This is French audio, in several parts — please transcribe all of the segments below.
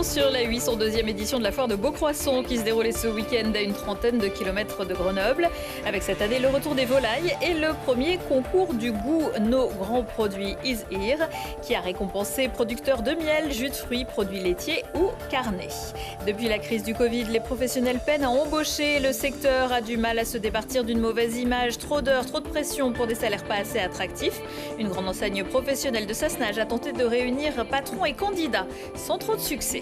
sur la 802e édition de la foire de Beaucroissant qui se déroulait ce week-end à une trentaine de kilomètres de Grenoble. Avec cette année le retour des volailles et le premier concours du goût Nos grands produits is here qui a récompensé producteurs de miel, jus de fruits, produits laitiers ou carnets. Depuis la crise du Covid, les professionnels peinent à embaucher. Le secteur a du mal à se départir d'une mauvaise image, trop d'heures, trop de pression pour des salaires pas assez attractifs. Une grande enseigne professionnelle de Sassenage a tenté de réunir patrons et candidats sans trop de succès.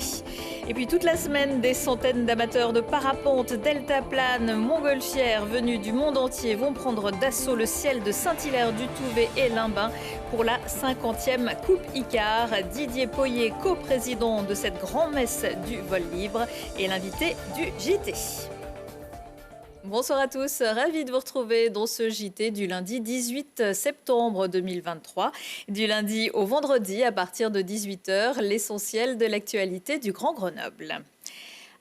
Et puis toute la semaine, des centaines d'amateurs de parapente, deltaplane, montgolfières venus du monde entier vont prendre d'assaut le ciel de Saint-Hilaire-du-Touvet et Limbin pour la 50e Coupe Icare. Didier Poyer, coprésident de cette grand-messe du vol libre, est l'invité du JT. Bonsoir à tous, ravi de vous retrouver dans ce JT du lundi 18 septembre 2023. Du lundi au vendredi à partir de 18h, l'essentiel de l'actualité du Grand Grenoble.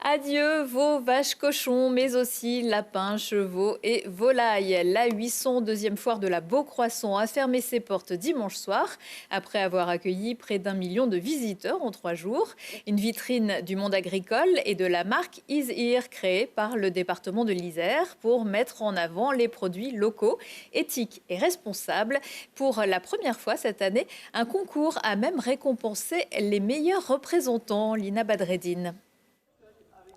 Adieu veaux, vaches, cochons, mais aussi lapins, chevaux et volailles. La 802e foire de la Beaucroissant a fermé ses portes dimanche soir après avoir accueilli près d'1 million de visiteurs en 3 jours. Une vitrine du monde agricole et de la marque Is Here créée par le département de l'Isère pour mettre en avant les produits locaux, éthiques et responsables. Pour la première fois cette année, un concours a même récompensé les meilleurs représentants. Lina Badreddine.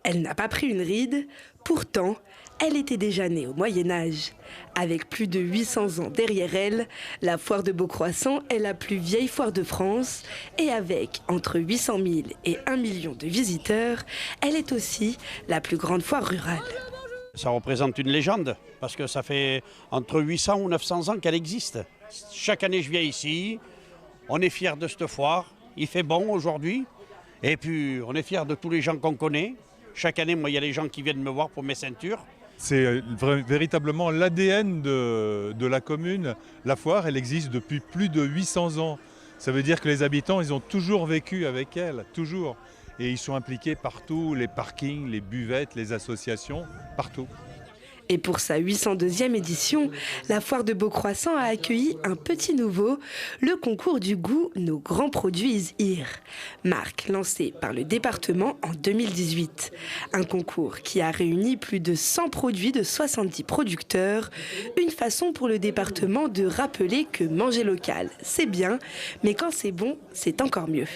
Elle n'a pas pris une ride, pourtant, elle était déjà née au Moyen-Âge. Avec plus de 800 ans derrière elle, la foire de Beaucroissant est la plus vieille foire de France et avec entre 800 000 et 1 million de visiteurs, elle est aussi la plus grande foire rurale. Ça représente une légende parce que ça fait entre 800 ou 900 ans qu'elle existe. Chaque année je viens ici, on est fiers de cette foire, il fait bon aujourd'hui et puis on est fiers de tous les gens qu'on connaît. Chaque année, moi, il y a des gens qui viennent me voir pour mes ceintures. C'est véritablement l'ADN de la commune. La foire, elle existe depuis plus de 800 ans. Ça veut dire que les habitants, ils ont toujours vécu avec elle, toujours. Et ils sont impliqués partout, les parkings, les buvettes, les associations, partout. Et pour sa 802e édition, la foire de Beaucroissant a accueilli un petit nouveau, le concours du goût Nos grands produits is here, marque lancée par le département en 2018. Un concours qui a réuni plus de 100 produits de 70 producteurs, une façon pour le département de rappeler que manger local, c'est bien, mais quand c'est bon, c'est encore mieux.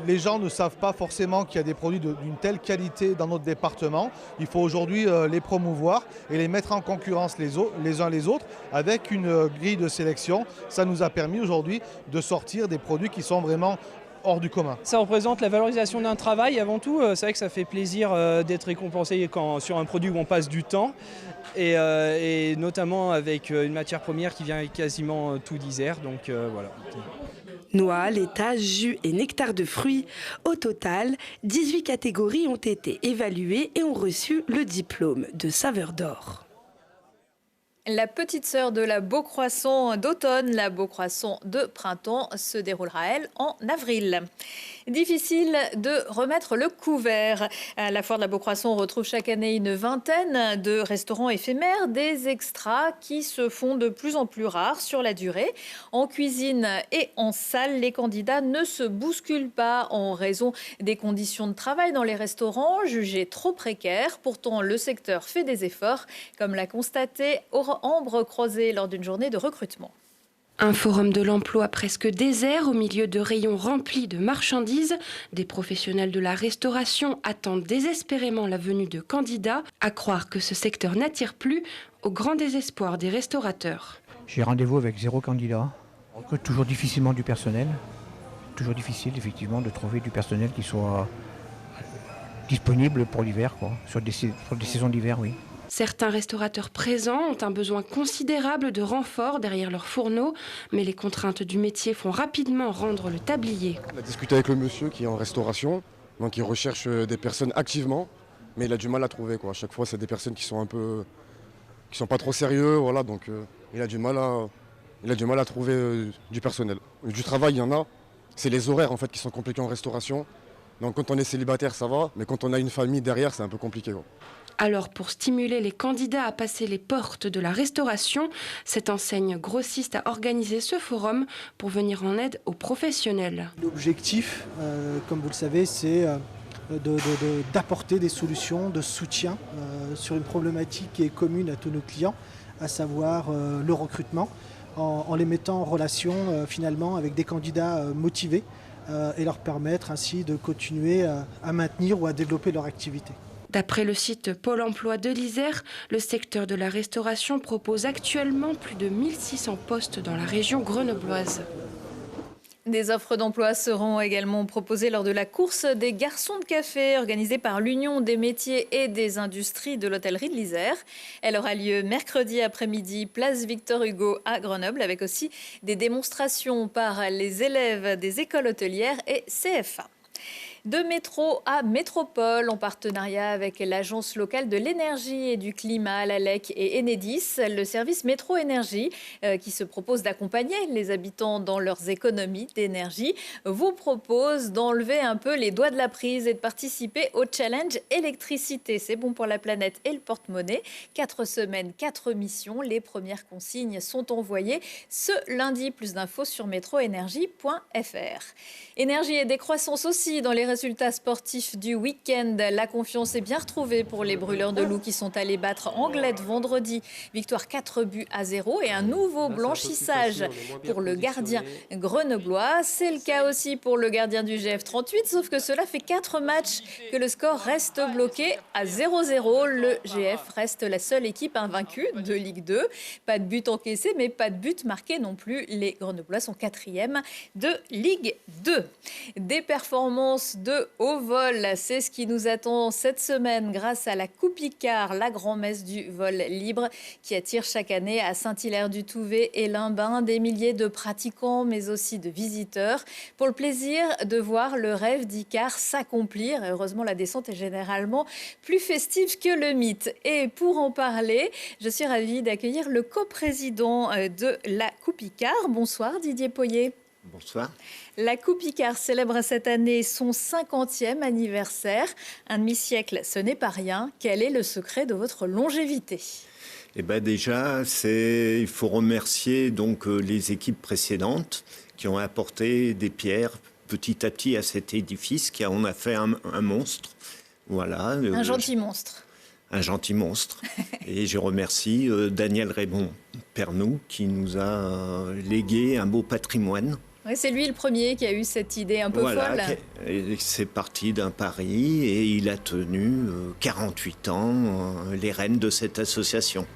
Les gens ne savent pas forcément qu'il y a des produits d'une telle qualité dans notre département. Il faut aujourd'hui les promouvoir et les mettre en concurrence les uns les autres avec une grille de sélection. Ça nous a permis aujourd'hui de sortir des produits qui sont vraiment hors du commun. Ça représente la valorisation d'un travail avant tout. C'est vrai que ça fait plaisir d'être récompensé sur un produit où on passe du temps et notamment avec une matière première qui vient avec quasiment tout d'Isère. Donc voilà. Noix, laitage, jus et nectar de fruits. Au total, 18 catégories ont été évaluées et ont reçu le diplôme de saveur d'or. La petite sœur de la Beaucroissant d'automne, la Beaucroissant de printemps, se déroulera, elle, en avril. Difficile de remettre le couvert. À la foire de la Beaucroissant, on retrouve chaque année une vingtaine de restaurants éphémères, des extras qui se font de plus en plus rares sur la durée. En cuisine et en salle, les candidats ne se bousculent pas en raison des conditions de travail dans les restaurants, jugées trop précaires. Pourtant, le secteur fait des efforts, comme l'a constaté Ambre Croiset lors d'une journée de recrutement. Un forum de l'emploi presque désert au milieu de rayons remplis de marchandises. Des professionnels de la restauration attendent désespérément la venue de candidats, à croire que ce secteur n'attire plus, au grand désespoir des restaurateurs. J'ai rendez-vous avec 0 candidat. On recrute toujours difficilement du personnel. Toujours difficile effectivement de trouver du personnel qui soit disponible pour l'hiver, sur des saisons d'hiver, oui. Certains restaurateurs présents ont un besoin considérable de renfort derrière leurs fourneaux, mais les contraintes du métier font rapidement rendre le tablier. On a discuté avec le monsieur qui est en restauration, donc il recherche des personnes activement, mais il a du mal à trouver. À chaque fois, c'est des personnes qui sont pas trop sérieux, voilà, donc il a du mal à trouver du personnel. Du travail, il y en a. C'est les horaires en fait qui sont compliqués en restauration. Donc quand on est célibataire, ça va, mais quand on a une famille derrière, c'est un peu compliqué. Alors, pour stimuler les candidats à passer les portes de la restauration, cette enseigne grossiste a organisé ce forum pour venir en aide aux professionnels. L'objectif, comme vous le savez, c'est d'apporter des solutions de soutien sur une problématique qui est commune à tous nos clients, à savoir le recrutement, en les mettant en relation finalement avec des candidats motivés et leur permettre ainsi de continuer à maintenir ou à développer leur activité. D'après le site Pôle emploi de l'Isère, le secteur de la restauration propose actuellement plus de 1600 postes dans la région grenobloise. Des offres d'emploi seront également proposées lors de la course des garçons de café organisée par l'Union des métiers et des industries de l'hôtellerie de l'Isère. Elle aura lieu mercredi après-midi, place Victor Hugo à Grenoble, avec aussi des démonstrations par les élèves des écoles hôtelières et CFA. De métro à métropole, en partenariat avec l'Agence locale de l'énergie et du climat, l'ALEC et Enedis, le service Métro Énergie, qui se propose d'accompagner les habitants dans leurs économies d'énergie, vous propose d'enlever un peu les doigts de la prise et de participer au challenge électricité. C'est bon pour la planète et le porte-monnaie. 4 semaines, 4 missions. Les premières consignes sont envoyées ce lundi. Plus d'infos sur métroénergie.fr. Énergie et décroissance aussi dans les résultats sportifs du week-end. La confiance est bien retrouvée pour les brûleurs de loups qui sont allés battre Anglette vendredi. Victoire 4-0 et un nouveau blanchissage pour le gardien grenoblois. C'est le cas aussi pour le gardien du GF38, sauf que cela fait 4 matchs que le score reste bloqué à 0-0. Le GF reste la seule équipe invaincue de Ligue 2. Pas de but encaissé, mais pas de but marqué non plus. Les grenoblois sont 4e de Ligue 2. Des performances de haut vol, c'est ce qui nous attend cette semaine grâce à la Coupe Icare, la grand-messe du vol libre qui attire chaque année à Saint-Hilaire-du-Touvet et Limbin des milliers de pratiquants mais aussi de visiteurs pour le plaisir de voir le rêve d'Icare s'accomplir. Heureusement, la descente est généralement plus festive que le mythe. Et pour en parler, je suis ravie d'accueillir le coprésident de la Coupe Icare. Bonsoir Didier Poyet. Bonsoir. La Coupe Icare célèbre cette année son 50e anniversaire. Un demi-siècle, ce n'est pas rien. Quel est le secret de votre longévité ? Eh ben déjà, il faut remercier donc les équipes précédentes qui ont apporté des pierres petit à petit à cet édifice qui en a fait un monstre. Voilà. Un gentil monstre. Un gentil monstre. Et je remercie Daniel Raymond-Pernoud qui nous a légué un beau patrimoine. Oui, c'est lui le premier qui a eu cette idée un peu folle. C'est parti d'un pari et il a tenu 48 ans les rênes de cette association.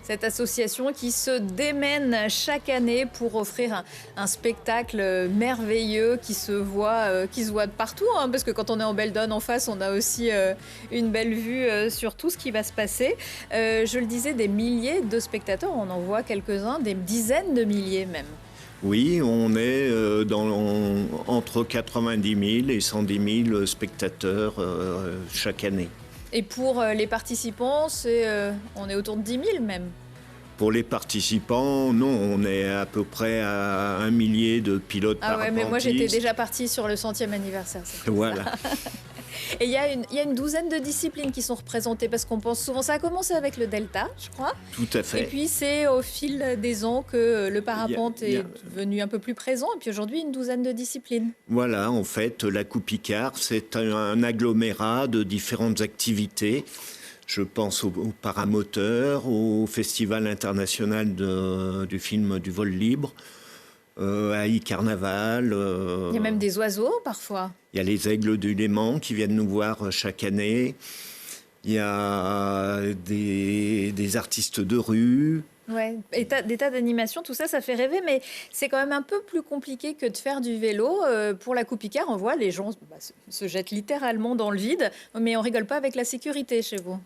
Cette association qui se démène chaque année pour offrir un spectacle merveilleux qui se voit de partout. Parce que quand on est en Beldon en face, on a aussi une belle vue sur tout ce qui va se passer. Je le disais, des milliers de spectateurs, on en voit quelques-uns, des dizaines de milliers même. Oui, on est entre 90 000 et 110 000 spectateurs chaque année. Et pour les participants, on est autour de 10 000 même. Pour les participants, non, on est à peu près à 1 millier de pilotes parapentistes. Mais moi j'étais déjà partie sur le 100e anniversaire. Voilà. Et il y a une douzaine de disciplines qui sont représentées parce qu'on pense souvent, ça a commencé avec le delta, je crois. Tout à fait. Et puis c'est au fil des ans que le parapente est devenu un peu plus présent. Et puis aujourd'hui, une douzaine de disciplines. Voilà, en fait, la Coupe Icare, c'est un agglomérat de différentes activités. Je pense au paramoteur, au Festival international du film du vol libre, à Icarnaval. Il y a même des oiseaux parfois. Il y a les aigles du Léman qui viennent nous voir chaque année. Il y a des artistes de rue. Ouais, des tas d'animations, tout ça, ça fait rêver, mais c'est quand même un peu plus compliqué que de faire du vélo. Pour la Coupe Icare, on voit les gens se jettent littéralement dans le vide, mais on rigole pas avec la sécurité chez vous.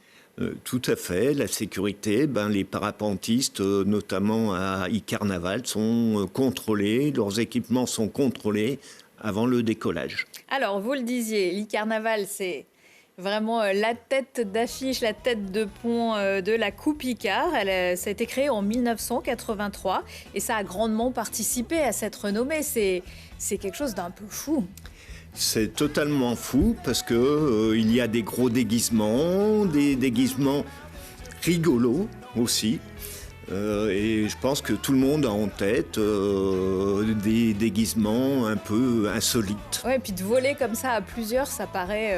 Tout à fait. La sécurité, les parapentistes, notamment à Icarnaval, sont contrôlés, leurs équipements sont contrôlés avant le décollage. Alors, vous le disiez, l'Icarnaval, c'est vraiment la tête d'affiche, la tête de pont de la Coupe Icare. Ça a été créé en 1983 et ça a grandement participé à cette renommée. C'est quelque chose d'un peu fou. C'est totalement fou parce que il y a des gros déguisements, des déguisements rigolos aussi. Et je pense que tout le monde a en tête des déguisements un peu insolites. Ouais, et puis de voler comme ça à plusieurs, ça paraît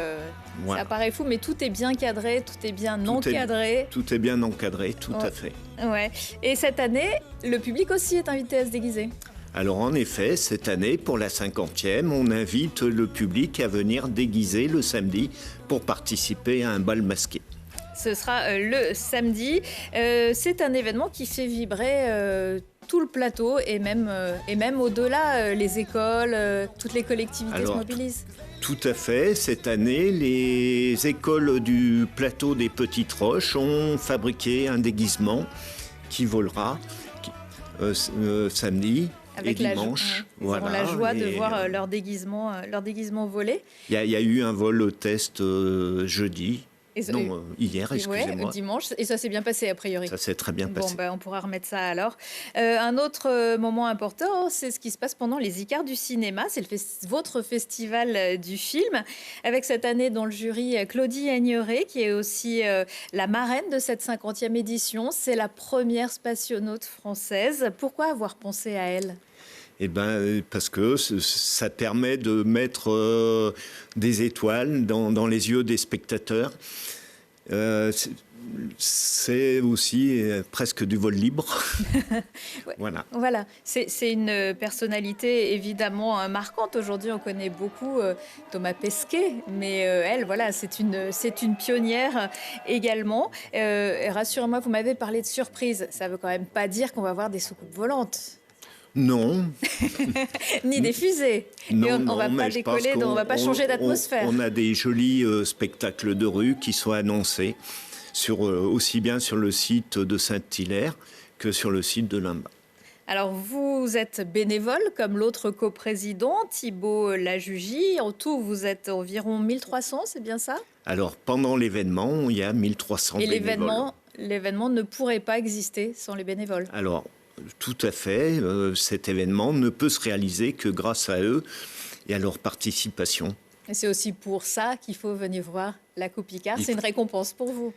fou, mais tout est bien cadré, tout est bien encadré. Tout est bien encadré, tout à fait. Ouais. Et cette année, le public aussi est invité à se déguiser. Alors en effet, cette année, pour la 50e, on invite le public à venir déguiser le samedi pour participer à un bal masqué. Ce sera le samedi. C'est un événement qui fait vibrer tout le plateau et même au-delà, les écoles, toutes les collectivités se mobilisent. Tout à fait. Cette année, les écoles du plateau des Petites Roches ont fabriqué un déguisement qui volera samedi. Avec et dimanche. Ils auront la joie de voir leur déguisement voler. Il y a eu un vol test jeudi. Hier, excusez-moi. Dimanche, et ça s'est bien passé a priori. Ça s'est très bien passé. On pourra remettre ça alors. Un autre moment important, c'est ce qui se passe pendant les Icars du cinéma. C'est votre festival du film, avec cette année dans le jury Claudie Aigneret, qui est aussi la marraine de cette 50e édition. C'est la première spationaute française. Pourquoi avoir pensé à elle ? Eh ben, parce que ça permet de mettre des étoiles dans les yeux des spectateurs. C'est aussi presque du vol libre. Ouais. Voilà. C'est une personnalité évidemment marquante. Aujourd'hui, on connaît beaucoup Thomas Pesquet, mais elle, voilà, c'est une pionnière également. Rassurez-moi, vous m'avez parlé de surprise. Ça ne veut quand même pas dire qu'on va avoir des soucoupes volantes. Non. Ni des fusées. Non, on ne va pas décoller, on ne va pas changer d'atmosphère. On a des jolis spectacles de rue qui sont annoncés aussi bien sur le site de Saint-Hilaire que sur le site de Limbas. Alors, vous êtes bénévole, comme l'autre coprésident, Thibault Lajugie. En tout, vous êtes environ 1300, c'est bien ça ? Alors, pendant l'événement, il y a 1300 bénévoles. Et l'événement ne pourrait pas exister sans les bénévoles. Alors, tout à fait. Cet événement ne peut se réaliser que grâce à eux et à leur participation. Et c'est aussi pour ça qu'il faut venir voir la Coupe Icare. C'est une récompense pour vous.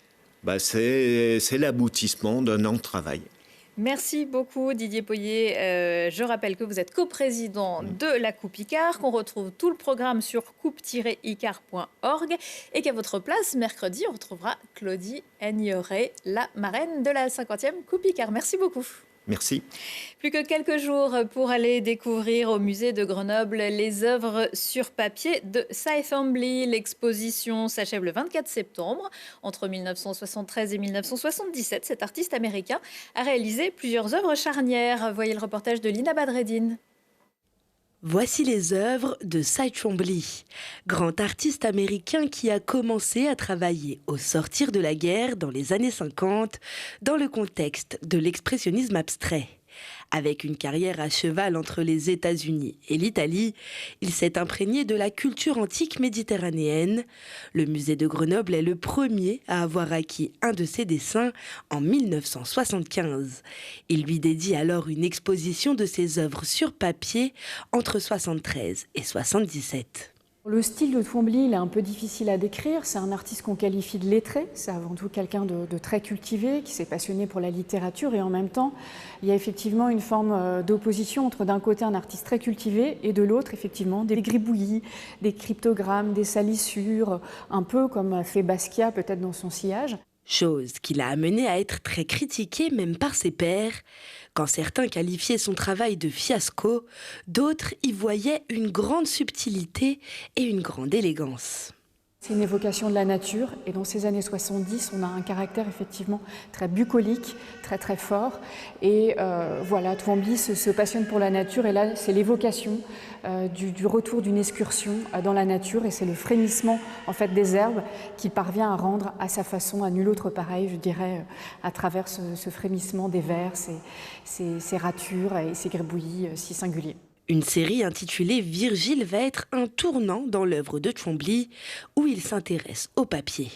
C'est l'aboutissement d'un an de travail. Merci beaucoup Didier Poyer. Je rappelle que vous êtes coprésident de la Coupe Icare, qu'on retrouve tout le programme sur coupe-icare.org et qu'à votre place, mercredi, on retrouvera Claudie Aigneret, la marraine de la 50e Coupe Icare. Merci beaucoup. Merci. Plus que quelques jours pour aller découvrir au musée de Grenoble les œuvres sur papier de Cy Twombly. L'exposition s'achève le 24 septembre. Entre 1973 et 1977, cet artiste américain a réalisé plusieurs œuvres charnières. Voyez le reportage de Lina Badreddine. Voici les œuvres de Cy Twombly, grand artiste américain qui a commencé à travailler au sortir de la guerre dans les années 50 dans le contexte de l'expressionnisme abstrait. Avec une carrière à cheval entre les États-Unis et l'Italie, il s'est imprégné de la culture antique méditerranéenne. Le musée de Grenoble est le premier à avoir acquis un de ses dessins en 1975. Il lui dédie alors une exposition de ses œuvres sur papier entre 73 et 77. Le style de Twombly, il est un peu difficile à décrire. C'est un artiste qu'on qualifie de lettré. C'est avant tout quelqu'un de très cultivé, qui s'est passionné pour la littérature. Et en même temps, il y a effectivement une forme d'opposition entre d'un côté un artiste très cultivé et de l'autre, effectivement, des gribouillis, des cryptogrammes, des salissures, un peu comme a fait Basquiat peut-être dans son sillage. Chose qui l'a amené à être très critiqué même par ses pairs. Quand certains qualifiaient son travail de fiasco, d'autres y voyaient une grande subtilité et une grande élégance. C'est une évocation de la nature et dans ces années 70, on a un caractère effectivement très bucolique, très très fort. Et voilà, Twombly se passionne pour la nature et là c'est l'évocation du retour d'une excursion dans la nature et c'est le frémissement en fait des herbes qu'il parvient à rendre à sa façon, à nul autre pareil, je dirais, à travers ce frémissement des vers, ces ratures et ces gribouillis si singuliers. Une série intitulée Virgile va être un tournant dans l'œuvre de Twombly, où il s'intéresse au papier.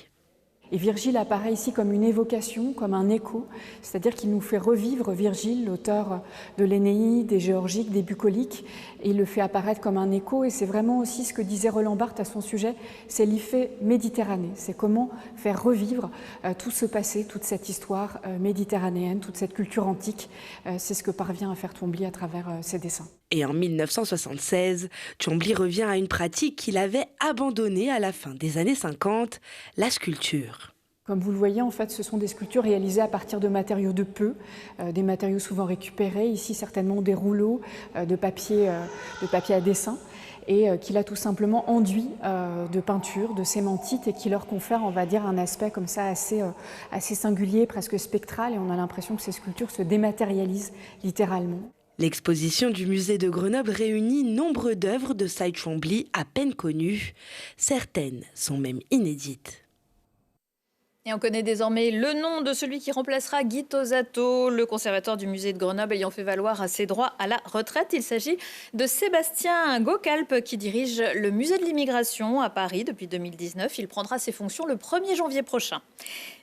Et Virgile apparaît ici comme une évocation, comme un écho, c'est-à-dire qu'il nous fait revivre Virgile, l'auteur de l'Énéide, des Géorgiques, des Bucoliques, et il le fait apparaître comme un écho, et c'est vraiment aussi ce que disait Roland Barthes à son sujet, c'est l'effet Méditerranée, c'est comment faire revivre tout ce passé, toute cette histoire méditerranéenne, toute cette culture antique, c'est ce que parvient à faire Twombly à travers ses dessins. Et en 1976, Twombly revient à une pratique qu'il avait abandonnée à la fin des années 50, la sculpture. Comme vous le voyez, en fait, ce sont des sculptures réalisées à partir de matériaux de peu, des matériaux souvent récupérés, ici certainement des rouleaux de papier à dessin, et qu'il a tout simplement enduit de peinture, de cémentite, et qui leur confère, on va dire, un aspect comme ça assez singulier, presque spectral, et on a l'impression que ces sculptures se dématérialisent littéralement. L'exposition du musée de Grenoble réunit nombre d'œuvres de Cy Twombly à peine connues. Certaines sont même inédites. Et on connaît désormais le nom de celui qui remplacera Guy Tosato, le conservateur du musée de Grenoble ayant fait valoir ses droits à la retraite. Il s'agit de Sébastien Gaucalpe qui dirige le musée de l'immigration à Paris depuis 2019. Il prendra ses fonctions le 1er janvier prochain.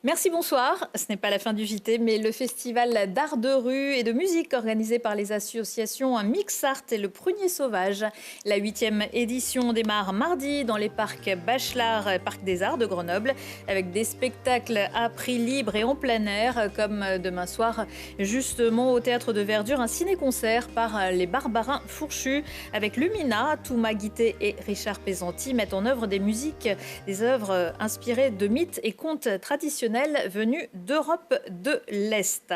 Merci, bonsoir. Ce n'est pas la fin du JT, mais le festival d'art de rue et de musique organisé par les associations Mix Art et le Prunier Sauvage. La 8e édition démarre mardi dans les parcs Bachelard, Parc des Arts de Grenoble, avec des spectacles à prix libre et en plein air, comme demain soir, justement au Théâtre de Verdure, un ciné-concert par les Barbarins Fourchus, avec Lumina, Touma Guité et Richard Pesanti mettent en œuvre des musiques, des œuvres inspirées de mythes et contes traditionnels venus d'Europe de l'Est.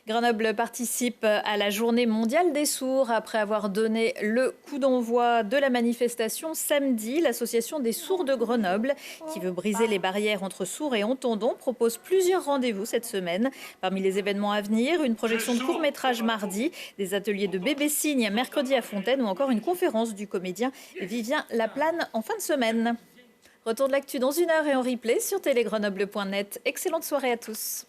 Grenoble participe à la Journée mondiale des sourds après avoir donné le coup d'envoi de la manifestation samedi. L'association des sourds de Grenoble, qui veut briser les barrières entre sourds et entendants, propose plusieurs rendez-vous cette semaine. Parmi les événements à venir, une projection de court-métrage mardi, des ateliers de bébé signe mercredi à Fontaine ou encore une conférence du comédien Vivien Laplane en fin de semaine. Retour de l'actu dans 1 heure et en replay sur télégrenoble.net. Excellente soirée à tous.